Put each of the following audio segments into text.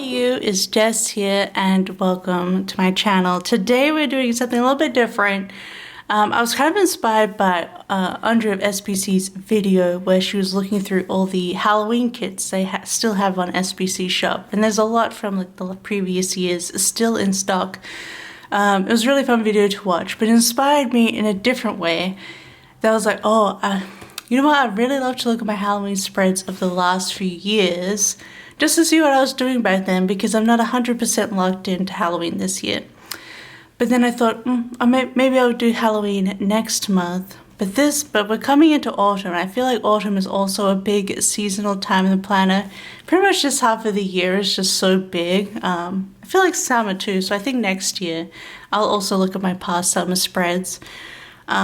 you, it's Jess here and welcome to my channel. Today we're doing something a little bit different. I was kind of inspired by Andrea of SBC's video where she was looking through all the Halloween kits they still have on SBC shop, and there's a lot from like the previous years still in stock. It was a really fun video to watch, but it inspired me in a different way. That was like, you know what, I'd really love to look at my Halloween spreads of the last few years just to see what I was doing back then, because I'm not 100% locked into Halloween this year. But then I thought, maybe I would do Halloween next month. But we're coming into autumn, and I feel like autumn is also a big seasonal time in the planner. Pretty much just half of the year is just so big. I feel like summer too, so I think next year I'll also look at my past summer spreads. But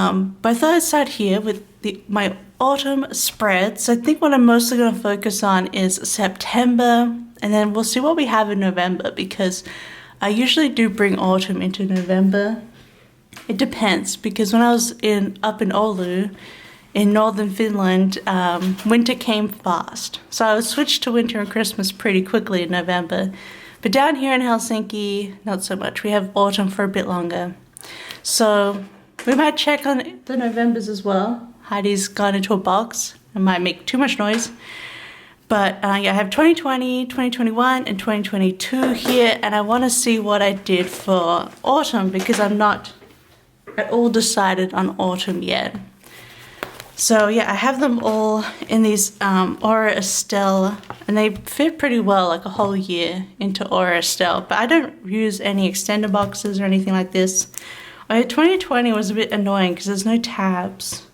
I thought I'd start here with my autumn spreads. I think what I'm mostly going to focus on is September, and then we'll see what we have in November, because I usually do bring autumn into November. It depends, because when I was up in Oulu, in northern Finland, winter came fast. So I would switch to winter and Christmas pretty quickly in November. But down here in Helsinki, not so much. We have autumn for a bit longer. So we might check on the Novembers as well. Heidi's gone into a box. It might make too much noise. But yeah, I have 2020, 2021, and 2022 here, and I want to see what I did for autumn, because I'm not at all decided on autumn yet. So yeah, I have them all in these Aura Estelle, and they fit pretty well, like a whole year into Aura Estelle, but I don't use any extender boxes or anything like this. 2020 was a bit annoying because there's no tabs.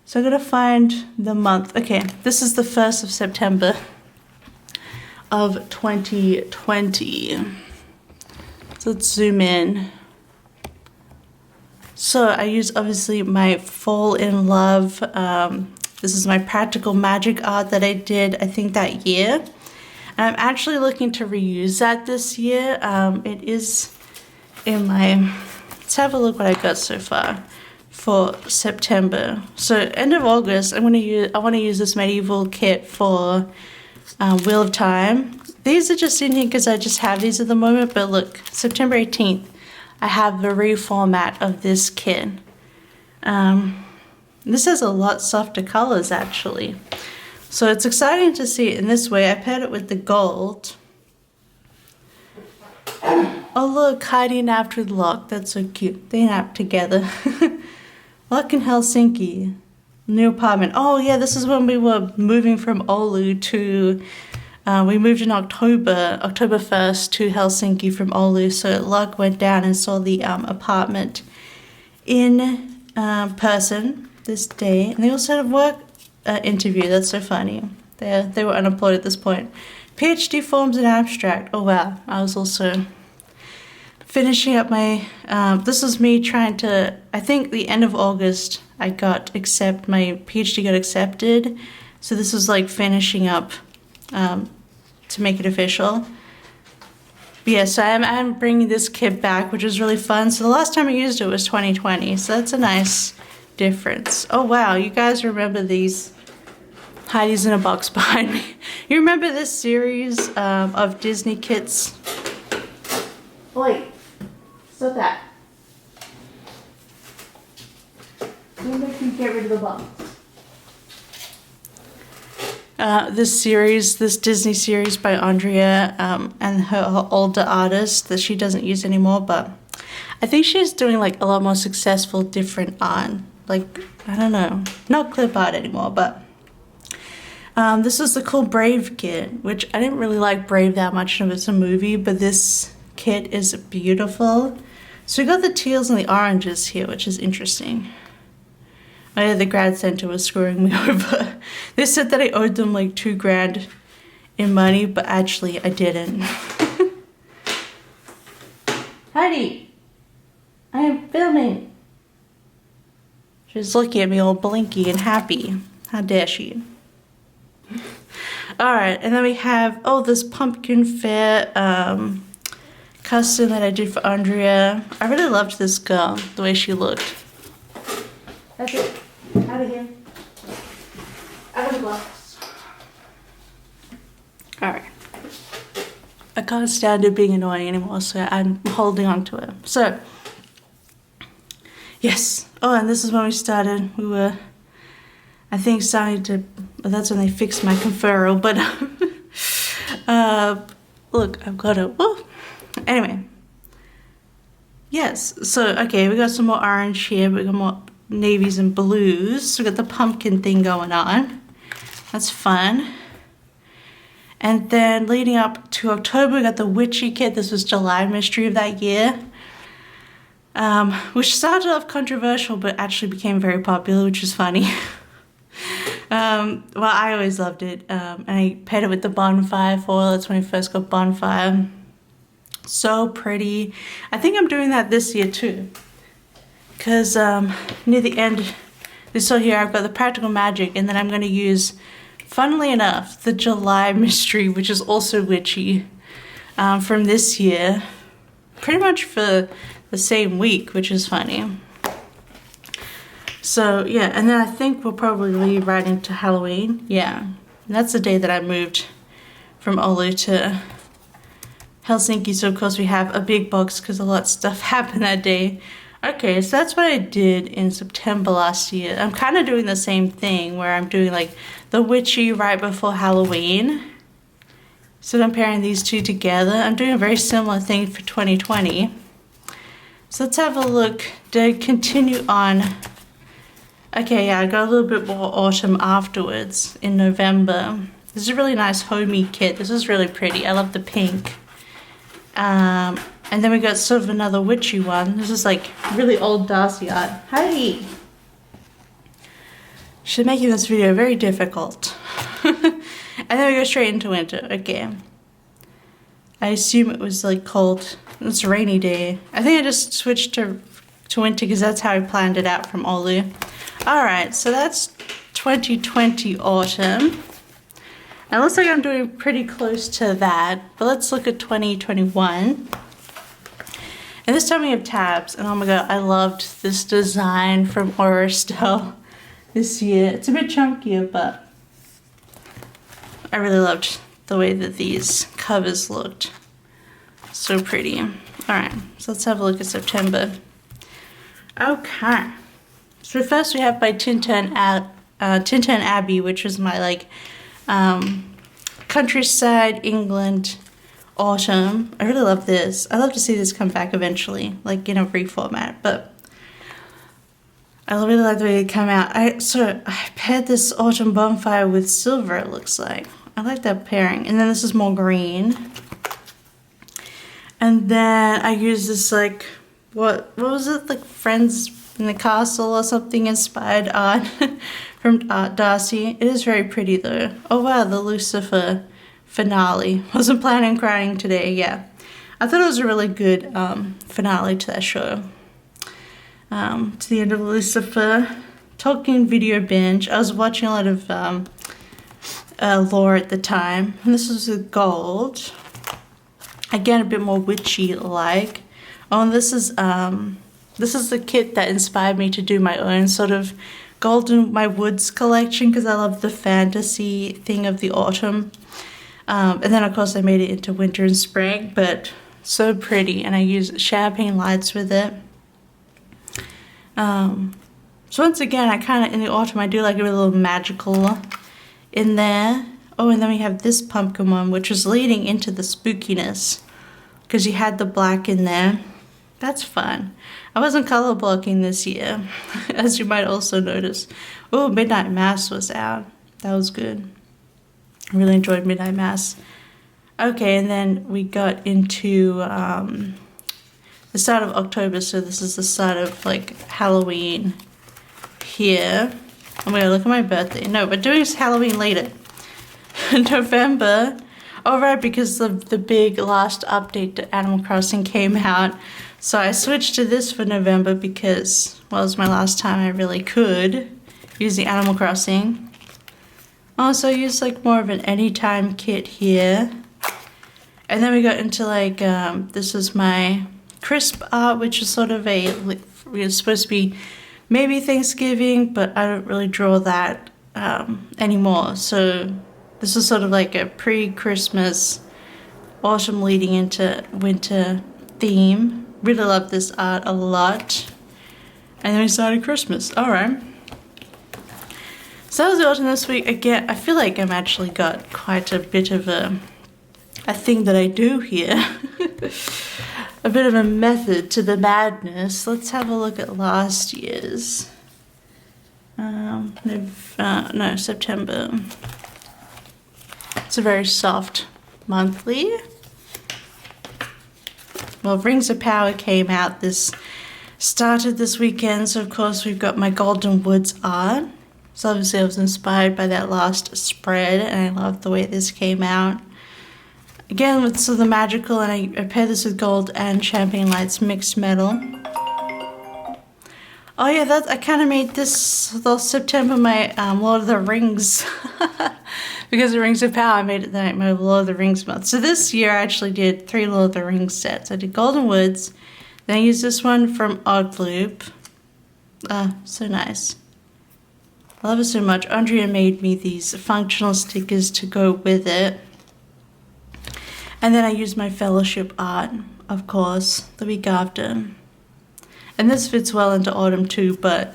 So I'm gonna find the month. Okay, this is the 1st of September of 2020. So let's zoom in. So I use obviously my Fall in Love. This is my practical magic art that I did, I think, that year. And I'm actually looking to reuse that this year. It is in my, let's have a look what I got so far for September. So end of August, I want to use this medieval kit for Wheel of Time. These are just in here because I just have these at the moment, but look, September 18th, I have the reformat of this kit. This has a lot softer colors actually. So it's exciting to see it in this way. I paired it with the gold. Oh look, Heidi napped with Locke, that's so cute. They napped together. Locke in Helsinki, new apartment. Oh yeah, this is when we were moving from Oulu to, we moved in October 1st to Helsinki from Oulu. So Locke went down and saw the apartment in person this day. And they also had a work interview, that's so funny. They were unemployed at this point. PhD forms in abstract, oh wow. I was also finishing up my, this was me trying to, I think the end of August, my PhD got accepted. So this was like finishing up to make it official. But yeah, so I'm bringing this kit back, which is really fun. So the last time I used it was 2020. So that's a nice difference. Oh wow, you guys remember these? Heidi's in a box behind me. You remember this series of Disney kits? Wait. Stop that. Don't make me get rid of the box. This Disney series by Andrea and her older artist that she doesn't use anymore, but I think she's doing like a lot more successful different art. Like, I don't know, not clip art anymore, but this is the cool Brave kit, which I didn't really like Brave that much of it's a movie, but this kit is beautiful. So we got the teals and the oranges here, which is interesting. Oh yeah, the grad center was screwing me over. They said that I owed them like $2,000 in money, but actually I didn't. Heidi, I am filming. She's looking at me all blinky and happy. How dare she? All right, and then we have, this pumpkin fair custom that I did for Andrea. I really loved this girl, the way she looked. That's it. Out of here. Out of the box. Alright. A can't stand it being annoying anymore, so I'm holding on to it. So, yes. Oh, and this is when we started. We were, I think, starting to, well, that's when they fixed my conferral, but look, I've got it. Oh. Anyway. Yes, so, okay, we got some more orange here. We got more navies and blues. We got the pumpkin thing going on. That's fun. And then leading up to October, we got the witchy kit. This was July mystery of that year. Which started off controversial, but actually became very popular, which is funny. Well, I always loved it. And I paired it with the bonfire foil. That's when I first got bonfire. So pretty. I think I'm doing that this year too. Because near the end, you saw here, I've got the Practical Magic, and then I'm going to use, funnily enough, the July mystery, which is also witchy, from this year. Pretty much for the same week, which is funny. So, yeah, and then I think we'll probably lead right into Halloween. Yeah, and that's the day that I moved from Oulu to Helsinki, so of course we have a big box because a lot of stuff happened that day. Okay, so that's what I did in September last year. I'm kind of doing the same thing where I'm doing like the witchy right before Halloween. So I'm pairing these two together. I'm doing a very similar thing for 2020. So let's have a look. Did I continue on? Okay, yeah, I got a little bit more autumn afterwards in November. This is a really nice homey kit. This is really pretty. I love the pink. And then we got sort of another witchy one. This is like really old Darcy art. Hi! She's making this video very difficult. And then we go straight into winter. Okay. I assume it was like cold. It's a rainy day. I think I just switched to winter because that's how I planned it out from Oulu. Alright, so that's 2020 autumn. It looks like I'm doing pretty close to that, but let's look at 2021. And this time we have tabs, and oh my god, I loved this design from Oristel this year. It's a bit chunkier, but I really loved the way that these covers looked. So pretty. Alright, so let's have a look at September. Okay. So first we have by Tintin Abbey, which is my like countryside England autumn. I really love this. I love to see this come back eventually, like in a reformat, but I really like the way it came out. I paired this autumn bonfire with silver, it looks like. I like that pairing. And then this is more green. And then I use this like, what was it? Like Friends in the Castle or something inspired art from Darcy. It is very pretty though. Oh wow, the Lucifer finale. Wasn't planning on crying today, yeah. I thought it was a really good finale to that show. To the end of Lucifer. Tolkien video binge. I was watching a lot of lore at the time. And this was with gold. Again, a bit more witchy-like. Oh, and this is the kit that inspired me to do my own sort of Golden My Woods collection because I love the fantasy thing of the autumn. And then of course I made it into winter and spring, but so pretty, and I use champagne lights with it. So once again, I kind of, in the autumn, I do like a little magical in there. Oh, and then we have this pumpkin one, which was leading into the spookiness because you had the black in there. That's fun. I wasn't color blocking this year, as you might also notice. Oh, Midnight Mass was out. That was good. I really enjoyed Midnight Mass. Okay, and then we got into the start of October, so this is the start of like Halloween here. I'm gonna look at my birthday. No, we're doing Halloween later. November. Oh, right, because of the big last update to Animal Crossing came out. So I switched to this for November because, well, it was my last time I really could use the Animal Crossing. Also, I used like more of an anytime kit here. And then we got into like, this is my crisp art, which is sort of a, it's supposed to be maybe Thanksgiving, but I don't really draw that anymore. So this is sort of like a pre-Christmas autumn leading into winter theme. Really love this art a lot. And then we started Christmas. Alright. So that was the autumn this week. Again, I feel like I'm actually got quite a bit of a thing that I do here. A bit of a method to the madness. Let's have a look at last year's. No, September. It's a very soft monthly. Well, Rings of Power came out started this weekend, so of course we've got my Golden Woods art. So obviously I was inspired by that last spread, and I love the way this came out. Again, with some of the magical, and I paired this with gold and Champagne Lights mixed metal. Oh yeah, I kind of made this last September my Lord of the Rings. Because of Rings of Power, I made it my Lord of the Rings month. So this year I actually did 3 Lord of the Rings sets. I did Golden Woods, then I used this one from Odd Loop. So nice. I love it so much. Andrea made me these functional stickers to go with it. And then I used my Fellowship art, of course, the week after. And this fits well into autumn too, but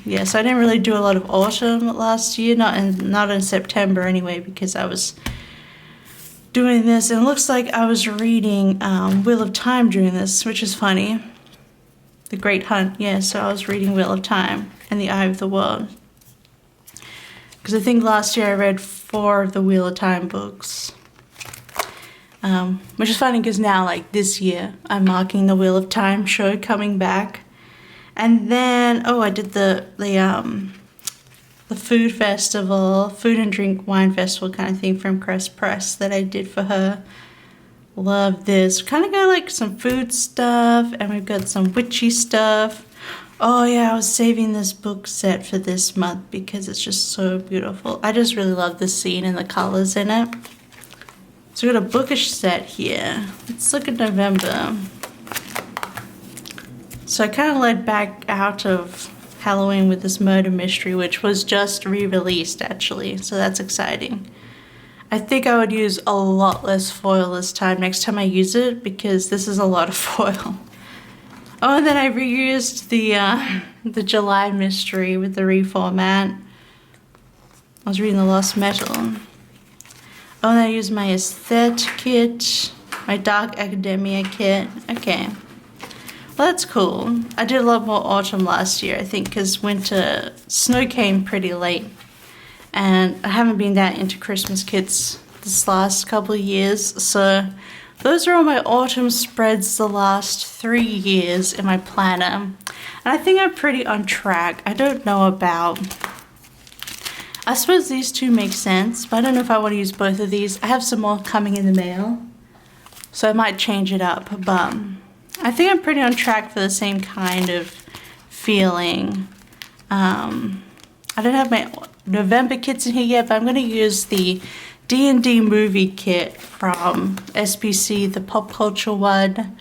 yeah, so I didn't really do a lot of autumn last year, not in September anyway, because I was doing this, and it looks like I was reading Wheel of Time during this, which is funny. The Great Hunt, yeah, so I was reading Wheel of Time and The Eye of the World. Because I think last year I read 4 of the Wheel of Time books. Which is funny because now, like this year, I'm marking the Wheel of Time show coming back. And then, I did the food festival, food and drink wine festival kind of thing from Crest Press that I did for her. Love this. Kind of got like some food stuff, and we've got some witchy stuff. Oh yeah, I was saving this book set for this month because it's just so beautiful. I just really love the scene and the colors in it. So we got a bookish set here. Let's look at November. So I kind of led back out of Halloween with this murder mystery, which was just re-released actually, so that's exciting. I think I would use a lot less foil this time next time I use it, because this is a lot of foil. Oh, and then I reused the July mystery with the reformat. I was reading The Lost Metal. Oh, and I used my Aesthete kit, my Dark Academia kit. Okay. Well, that's cool. I did a lot more autumn last year, I think, because snow came pretty late. And I haven't been that into Christmas kits this last couple of years. So those are all my autumn spreads the last 3 years in my planner. And I think I'm pretty on track. I don't know about... I suppose these two make sense, but I don't know if I want to use both of these. I have some more coming in the mail, so I might change it up, but I think I'm pretty on track for the same kind of feeling. I don't have my November kits in here yet, but I'm going to use the D&D movie kit from SPC, the pop culture one.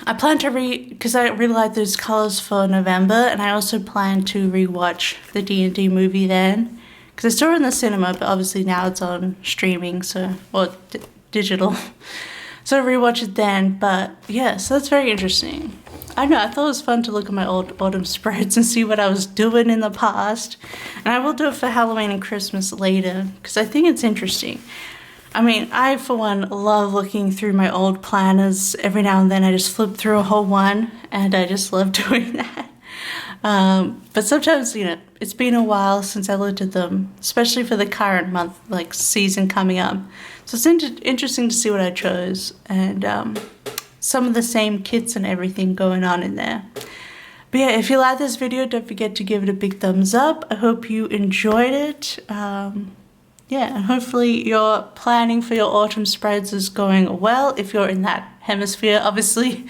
I plan to because I really like those colors for November, and I also plan to rewatch the D&D movie then, because I saw it in the cinema, but obviously now it's on streaming, or digital, so I'll rewatch it then. But yeah, so that's very interesting. I know, I thought it was fun to look at my old autumn spreads and see what I was doing in the past, and I will do it for Halloween and Christmas later, because I think it's interesting. I mean, I, for one, love looking through my old planners. Every now and then I just flip through a whole one, and I just love doing that. But sometimes, it's been a while since I looked at them, especially for the current month, like season coming up. So it's interesting to see what I chose, and some of the same kits and everything going on in there. But yeah, if you like this video, don't forget to give it a big thumbs up. I hope you enjoyed it. Yeah, and hopefully your planning for your autumn spreads is going well if you're in that hemisphere. Obviously,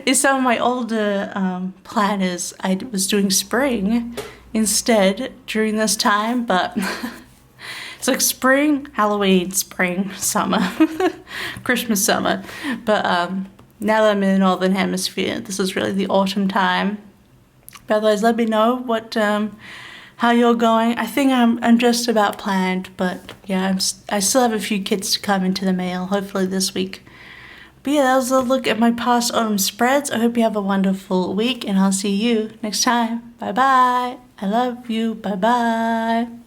in some of my older planners, I was doing spring instead during this time, but it's like spring, Halloween, spring, summer, Christmas, summer. But now that I'm in the northern hemisphere, this is really the autumn time. But otherwise, let me know what how you're going. I think I'm just about planned, but yeah, I still have a few kits to come into the mail, hopefully this week. But yeah, that was a look at my past autumn spreads. I hope you have a wonderful week, and I'll see you next time. Bye bye. I love you. Bye bye.